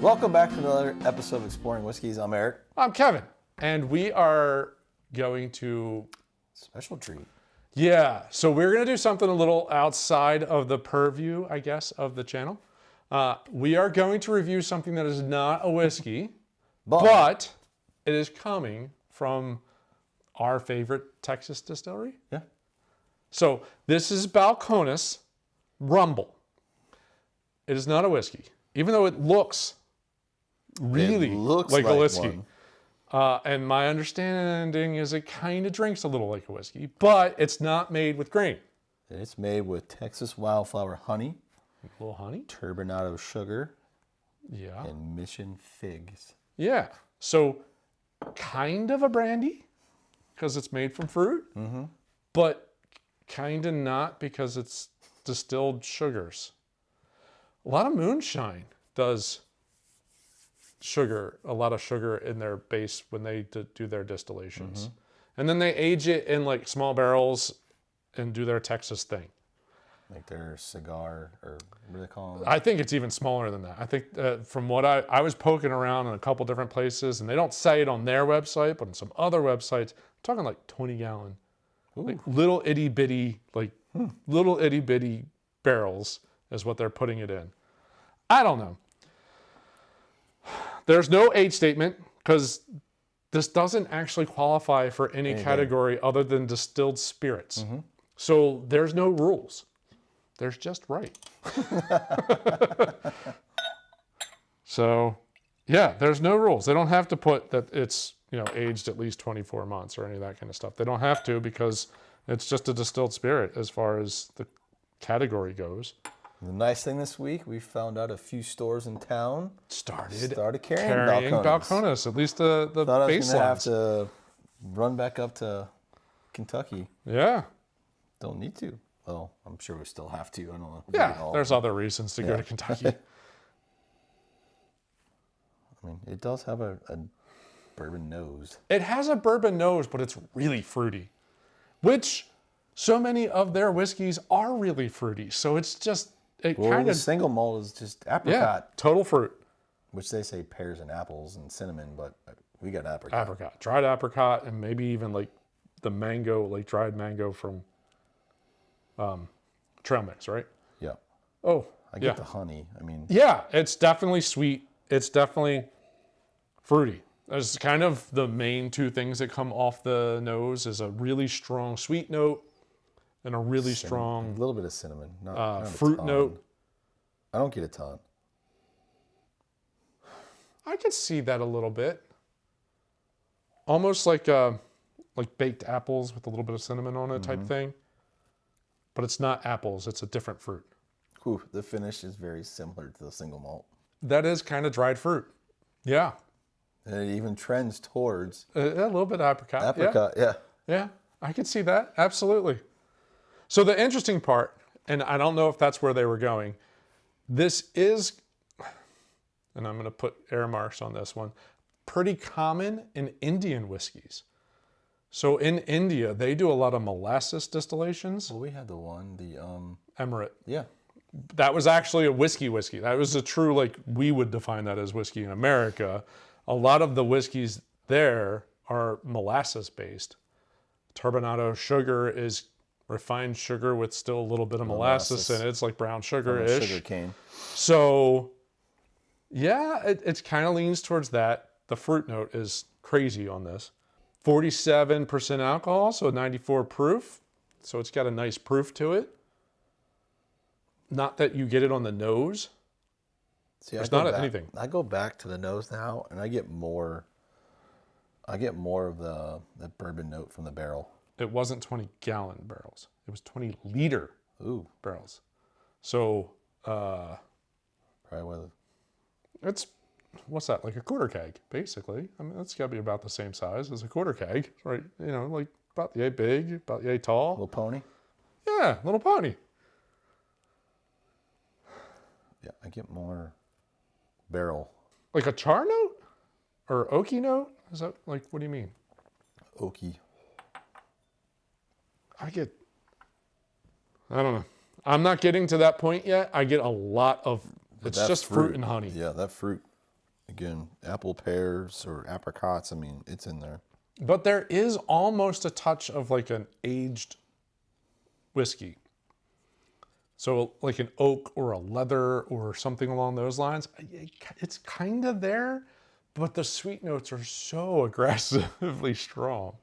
Welcome back to another episode of Exploring Whiskeys. I'm Eric. I'm Kevin, and we are going to... Special treat. Yeah, so we're going to do something a little outside of the purview, I guess, of the channel. We are going to review something that is not a whiskey, but it is coming from our favorite Texas distillery. Yeah. So this is Balcones Rumble. It is not a whiskey, even though it looks really like a whiskey. And my understanding is it kind of drinks a little like a whiskey, but it's not made with grain. It's made with Texas wildflower honey, A little honey, turbinado sugar, yeah, and mission figs. yeah. So kind of a brandy because it's made from fruit, but kind of not because it's distilled sugars. A lot of moonshine does a lot of sugar in their base when they do their distillations. And then they age it in like small barrels and do their Texas thing. Like their cigar, or what do they call them? I think it's even smaller than that. I think from what I was poking around in a couple different places, and they don't say it on their website, but on some other websites, I'm talking like 20-gallon, like little itty bitty, little itty bitty barrels is what they're putting it in. I don't know. There's no age statement because this doesn't actually qualify for any category other than distilled spirits. So there's no rules. There's just right. So yeah, there's no rules. They don't have to put that it's, aged at least 24 months or any of that kind of stuff. They don't have to because it's just a distilled spirit as far as the category goes. The nice thing this week, we found out a few stores in town started carrying Balcones, at least the Thought I was gonna have baselines. to run back up to Kentucky. Yeah. Don't need to. Well, I'm sure we still have to. I don't know. Yeah, there's other reasons to go to Kentucky. I mean, it does have a bourbon nose. It has a bourbon nose, but it's really fruity, which so many of their whiskeys are really fruity. So it's just, The single malt is just apricot. Yeah, total fruit. Which they say pears and apples and cinnamon, but we got apricot. Apricot, dried apricot, and maybe even like the mango, like dried mango from trail mix, right? Yeah. Oh, I get the honey. I mean, yeah, it's definitely sweet. It's definitely fruity. There's kind of the main two things that come off the nose is a really strong sweet note and a really strong a little bit of cinnamon, not fruit note. I don't get a ton. I could see that a little bit. Almost like baked apples with a little bit of cinnamon on it type thing. But it's not apples, it's a different fruit. Ooh, the finish is very similar to the single malt. That is kind of dried fruit. Yeah. And it even trends towards A little bit of apricot. apricot. Yeah. Yeah, I could see that. Absolutely. So the interesting part, and I don't know if that's where they were going, this is, and I'm going to put air marks on this one, pretty common in Indian whiskeys. So in India, they do a lot of molasses distillations. Well, we had the one, the Emirate. yeah. That was actually a whiskey. That was a true, we would define that as whiskey in America. A lot of the whiskeys there are molasses based. Turbinado sugar is refined sugar with still a little bit of molasses in it. It's like brown sugar-ish. Sugar cane. So, yeah, it kind of leans towards that. The fruit note is crazy on this. 47% alcohol, so 94 proof. So it's got a nice proof to it. Not that you get it on the nose. See, There's not anything. I go back to the nose now, and I get more of the bourbon note from the barrel. It wasn't 20-gallon barrels. It was 20-liter barrels. So Probably one of it's, what's that, like a quarter keg, basically. I mean, that's got to be about the same size as a quarter keg, right? Like about yay big, about yay tall. little pony. Yeah, little pony. Yeah, I get more barrel. Like a char note? Or oaky note? Is that, what do you mean? Oaky. I don't know. I'm not getting to that point yet. I get a lot of, it's just fruit and honey. Yeah, that fruit. Again, apple pears or apricots. I mean, it's in there. But there is almost a touch of like an aged whiskey. So like an oak or a leather or something along those lines. It's kind of there, but the sweet notes are so aggressively strong.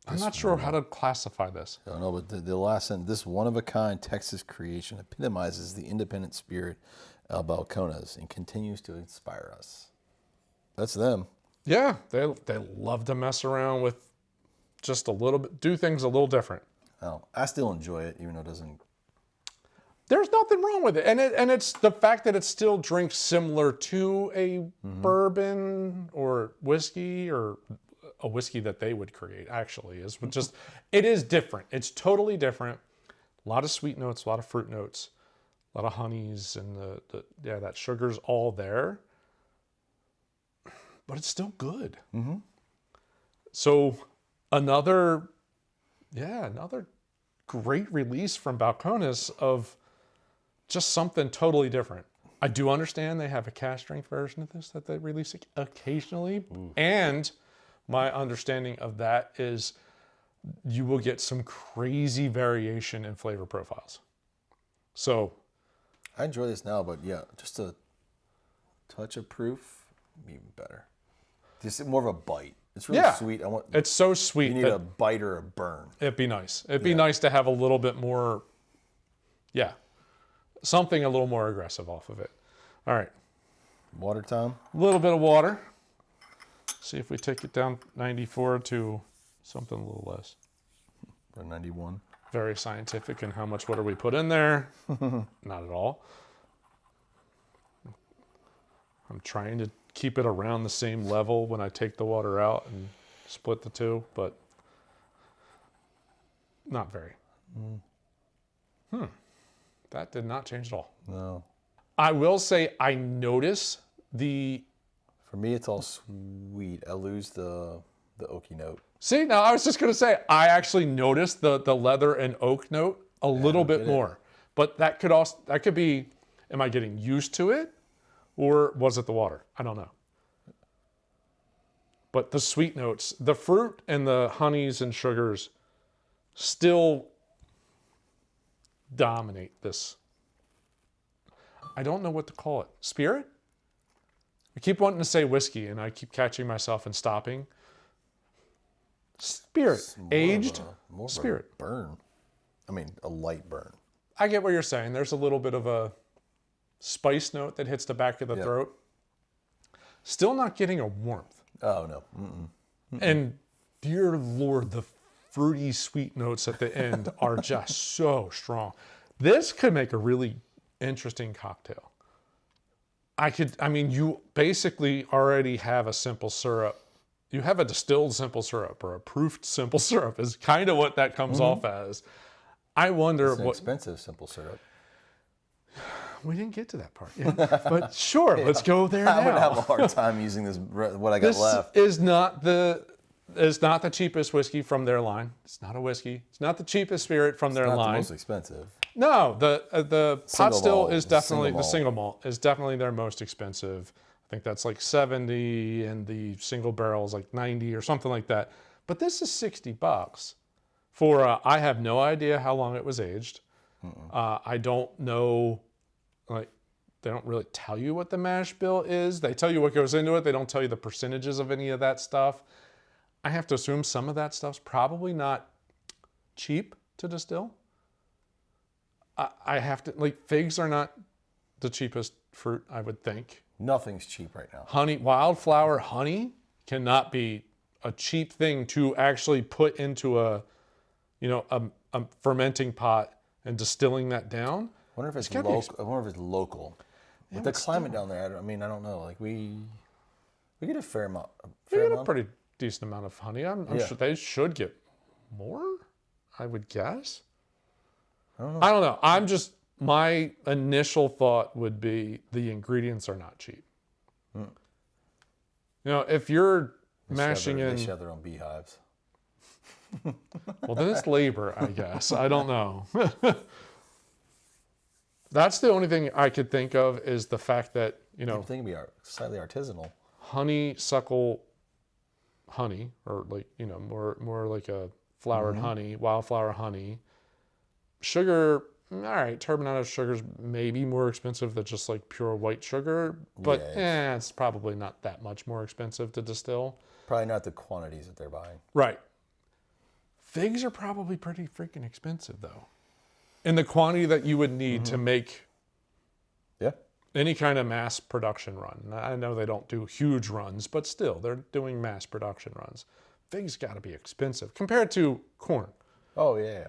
I'm not sure how to classify this. I don't know, but the last sentence, this one-of-a-kind Texas creation epitomizes the independent spirit of Balcones and continues to inspire us. That's them. Yeah, they love to mess around with just a little bit, do things a little different. Oh, I still enjoy it, even though it doesn't. There's nothing wrong with it, and it's the fact that it still drinks similar to a bourbon or whiskey or a whiskey that they would create. Actually, is just it is different. It's totally different. A lot of sweet notes, a lot of fruit notes, a lot of honeys, and that sugar's all there. But it's still good. Mm-hmm. So another great release from Balcones of just something totally different. I do understand they have a cask strength version of this that they release occasionally. Ooh. And my understanding of that is you will get some crazy variation in flavor profiles. So I enjoy this now, but yeah, just a touch of proof, even better. Just more of a bite. It's really sweet. It's so sweet. You need a bite or a burn. It'd be nice. It'd be nice to have a little bit more, something a little more aggressive off of it. All right. Water time. A little bit of water. See if we take it down 94 to something a little less. Or 91. Very scientific in how much water we put in there. Not at all. I'm trying to keep it around the same level when I take the water out and split the two, but not very. That did not change at all. No. I will say I notice the... For me, it's all sweet. I lose the oaky note. See, now I was just going to say, I actually noticed the leather and oak note a little bit more. But that could be, am I getting used to it? Or was it the water? I don't know. But the sweet notes, the fruit and the honeys and sugars still dominate this. I don't know what to call it. Spirit? I keep wanting to say whiskey, and I keep catching myself and stopping. Spirit. Aged more of spirit. A burn. I mean, a light burn. I get what you're saying. There's a little bit of a spice note that hits the back of the throat. Still not getting a warmth. Oh, no. Mm-mm. Mm-mm. And dear Lord, the fruity sweet notes at the end are just so strong. This could make a really interesting cocktail. You basically already have a simple syrup. You have a distilled simple syrup or a proofed simple syrup is kind of what that comes off as. I wonder what expensive simple syrup. We didn't get to that part yet, but sure, let's go there now. I would have a hard time using this. What I got left is not the cheapest whiskey from their line. It's not a whiskey. It's not the cheapest spirit from their line. Not the most expensive. No, the pot still is definitely the single malt is definitely their most expensive. I think that's like 70, and the single barrel is like 90 or something like that. But this is $60 for. I have no idea how long it was aged. I don't know. Like, they don't really tell you what the mash bill is. They tell you what goes into it. They don't tell you the percentages of any of that stuff. I have to assume some of that stuff's probably not cheap to distill. I have to, like, figs are not the cheapest fruit, I would think. Nothing's cheap right now. Honey, wildflower honey cannot be a cheap thing to actually put into a fermenting pot and distilling that down. I wonder if it's local. I wonder if it's local. With the climate down there, I don't know. Like we get a fair amount. We get a pretty decent amount of honey. I'm sure they should get more. I would guess. I don't know. My initial thought would be the ingredients are not cheap. If you're mashing in, they have their own beehives. Well, then it's labor, I guess. I don't know. That's the only thing I could think of is the fact that, I think it'd be slightly artisanal. honeysuckle honey, or like, you know, more like a flowered honey, wildflower honey. Sugar, all right, turbinado sugar's maybe more expensive than just like pure white sugar, but it's probably not that much more expensive to distill. Probably not the quantities that they're buying. Right. Figs are probably pretty freaking expensive though, in the quantity that you would need to make any kind of mass production run. I know they don't do huge runs, but still, they're doing mass production runs. Figs got to be expensive compared to corn. Oh, yeah.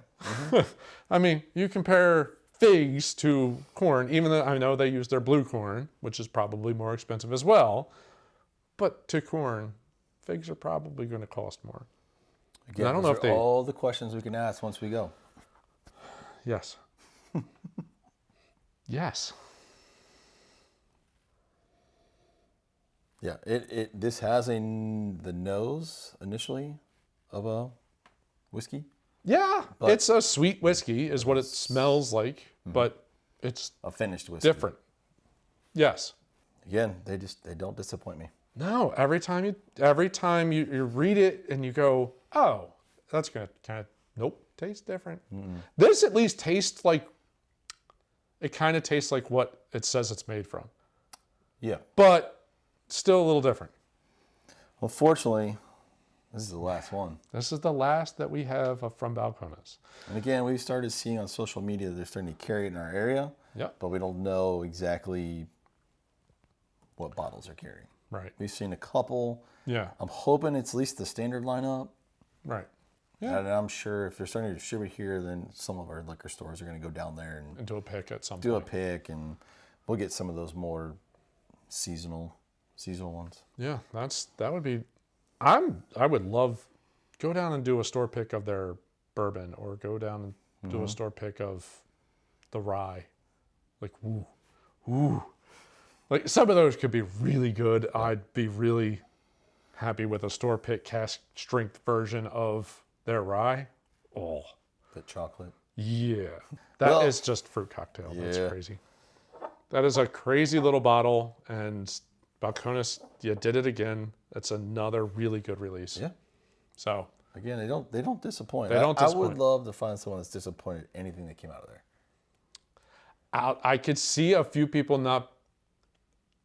I mean, you compare figs to corn, even though I know they use their blue corn, which is probably more expensive as well, but to corn, figs are probably going to cost more. Again, I don't know if all the questions we can ask once we go. Yes. Yes. Yeah, this has the nose initially of a whiskey. Yeah, it's a sweet whiskey is what it smells like, but it's a finished whiskey. Different. Yes. Again, they don't disappoint me. No, every time you read it and you go, oh, that's gonna kind of tastes different. This at least tastes like it kind of tastes like what it says it's made from. Yeah. But still a little different. Unfortunately, this is the last one. This is the last that we have from Balcones. And again, we started seeing on social media they're starting to carry it in our area. Yep. But we don't know exactly what bottles they're carrying. Right. We've seen a couple. Yeah. I'm hoping it's at least the standard lineup. Right. Yeah. And I'm sure if they're starting to distribute here, then some of our liquor stores are going to go down there and do a pick at some point. Do a pick, and we'll get some of those more seasonal ones. Yeah, that would be. I would love go down and do a store pick of their bourbon, or go down and do a store pick of the rye. Like ooh, like some of those could be really good. I'd be really happy with a store pick cask strength version of their rye. Oh, the chocolate. Yeah, that is just fruit cocktail. Yeah. That's crazy. That is a crazy little bottle, and Balcones, you did it again. That's another really good release. Yeah. So again, they don't disappoint. They don't disappoint. I would love to find someone that's disappointed in anything that came out of there. I could see a few people not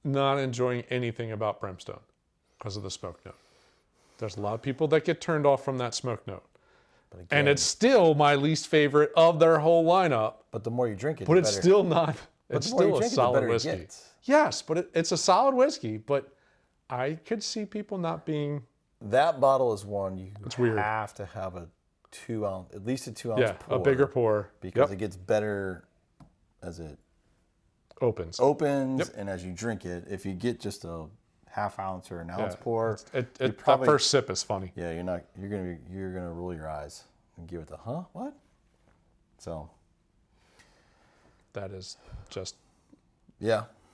enjoying anything about Brimstone because of the smoke note. There's a lot of people that get turned off from that smoke note. But again, and it's still my least favorite of their whole lineup. But the more you drink it, but it's still not. It's still a solid whiskey. Yes, but it's a solid whiskey. But I could see people not being. That bottle is one you weird. Have to have a 2 ounce, at least a 2 ounce pour. A bigger pour. Because it gets better as it opens, and as you drink it. If you get just a half ounce or an ounce pour, that first sip is funny. Yeah, you're gonna roll your eyes and give it the what? So that is just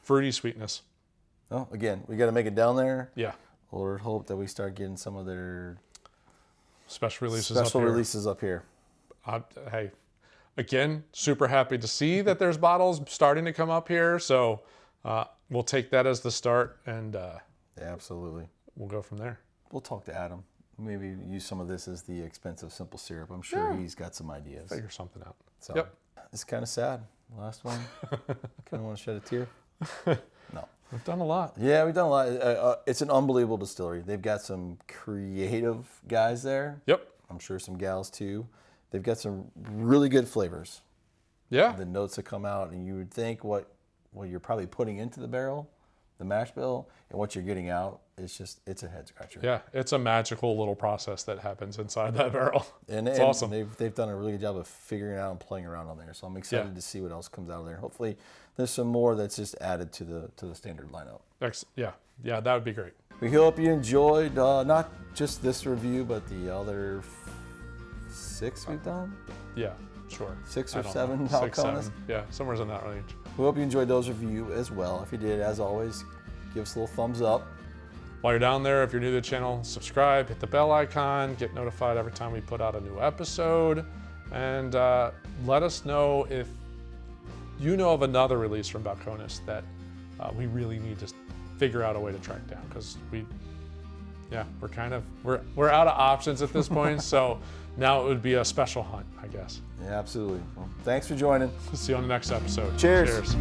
fruity sweetness. Oh, again, we got to make it down there. Yeah. Lord, hope that we start getting some of their special releases up here. Hey, again, super happy to see that there's bottles starting to come up here. So we'll take that as the start, and absolutely, we'll go from there. We'll talk to Adam. Maybe use some of this as the expensive simple syrup. I'm sure he's got some ideas. Figure something out. So it's kind of sad. Last one. Kind of want to shed a tear. No. We've done a lot. Yeah, we've done a lot. It's an unbelievable distillery. They've got some creative guys there. Yep. I'm sure some gals too. They've got some really good flavors. Yeah. The notes that come out, and you would think what you're probably putting into the barrel, the mash bill, and what you're getting out, it's a head scratcher. Yeah, it's a magical little process that happens inside that barrel. And it's awesome. They've done a really good job of figuring it out and playing around on there. So I'm excited to see what else comes out of there. Hopefully there's some more that's just added to the standard lineup. Yeah, that would be great. We hope you enjoyed not just this review, but the other 6 we've done. Yeah, sure. 6 or 7 Balcones. Yeah, somewhere's in that range. We hope you enjoyed those reviews as well. If you did, as always, give us a little thumbs up. While you're down there, if you're new to the channel, subscribe, hit the bell icon, get notified every time we put out a new episode, and let us know if you know of another release from Balcones that we really need to figure out a way to track down, because we're out of options at this point. So now it would be a special hunt, I guess. Yeah, absolutely. Well, thanks for joining. See you on the next episode. Cheers. Cheers.